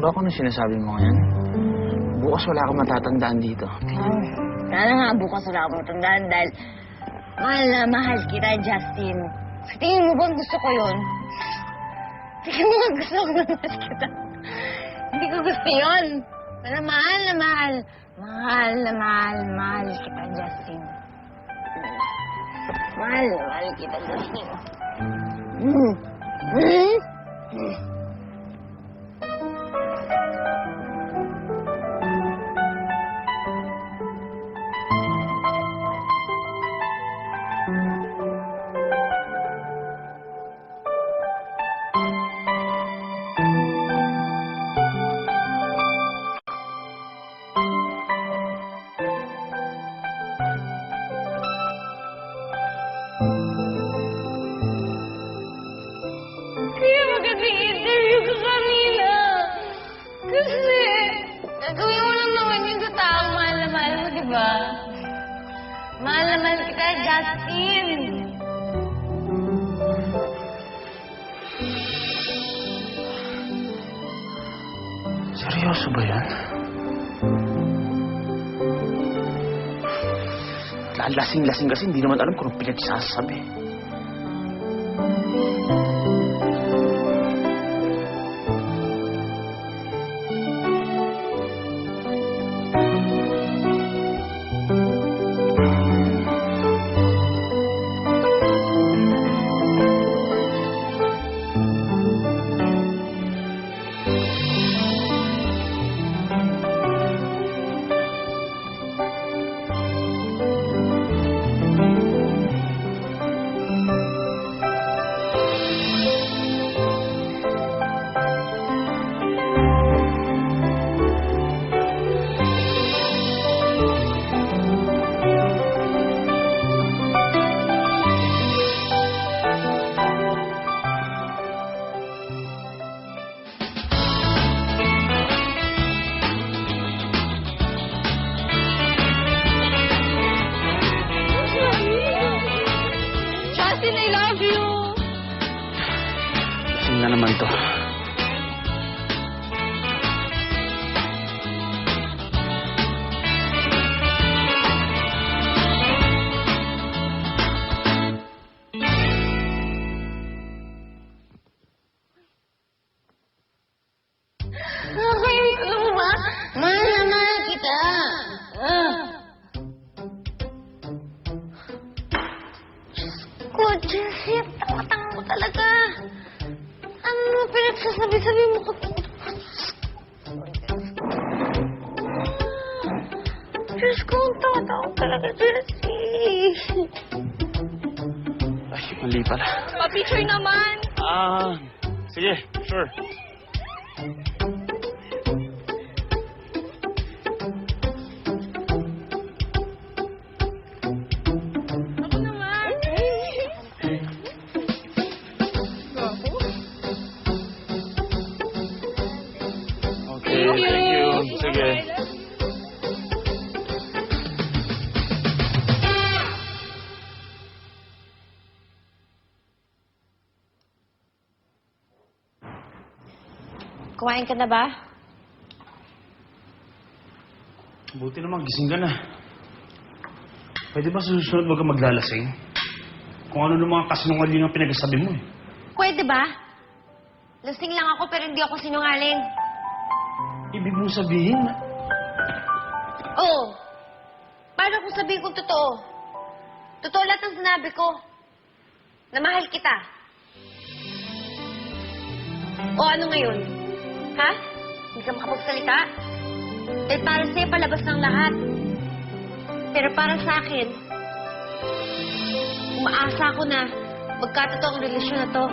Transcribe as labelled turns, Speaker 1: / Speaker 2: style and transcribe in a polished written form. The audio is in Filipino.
Speaker 1: Totoo ko na sinasabi mo ngayon. Bukas wala akong matatandaan dito.
Speaker 2: Sana nga bukas wala akong matandaan dahil mahal na mahal kita, Justin. Sa tingin mo bang gusto ko yun? Tingin mo nga gusto ko na mahal kita. Hindi ko gusto yun. Pero mahal na mahal. Mahal na mahal, mahal kita, Justin. Mahal na mahal kita, Justin. Kaya magandang interview ko kanina. Kasi, gagawin mo lang naman yung sa taong mahal na mahal mo, di ba? Mahal na mahal kita, Justin.
Speaker 1: Seryoso ba yan? Lasing-lasing kasi hindi naman alam kung anong pinagsasabi.
Speaker 2: Justin, I love you.
Speaker 1: Lasing na naman to.
Speaker 2: Nakakainis ka mo ba? Mahal na mahal kita. Ko, Jessie, tanga-tanga mo talaga. Ano pinagsasabi-sabi mo ko? Diyos ko, ang tanga-tanga talaga, Jessie.
Speaker 1: Ay, mali pala.
Speaker 2: Pa-picture naman.
Speaker 1: Sige, sure.
Speaker 2: Ako naman.
Speaker 1: Okay, thank you. Sige.
Speaker 2: Kumain ka na ba?
Speaker 1: Buti naman, gising ka na. Pwede ba sa susunod wag ka maglalasing? Kung ano ng mga kasinungaling ang pinagsasabi mo eh.
Speaker 2: Pwede ba? Lasing lang ako pero hindi ako sinungaling.
Speaker 1: Ibig mong sabihin,
Speaker 2: Oo. Paano kung sabihin kong totoo? Totoo lahat ng sinabi ko. Na mahal kita. O ano ngayon? Ha? Hindi ka makapagsalita? Dahil para sa'yo palabas ng lahat. Pero para sa akin, umaasa ako na magkatotoo ang relasyon na to.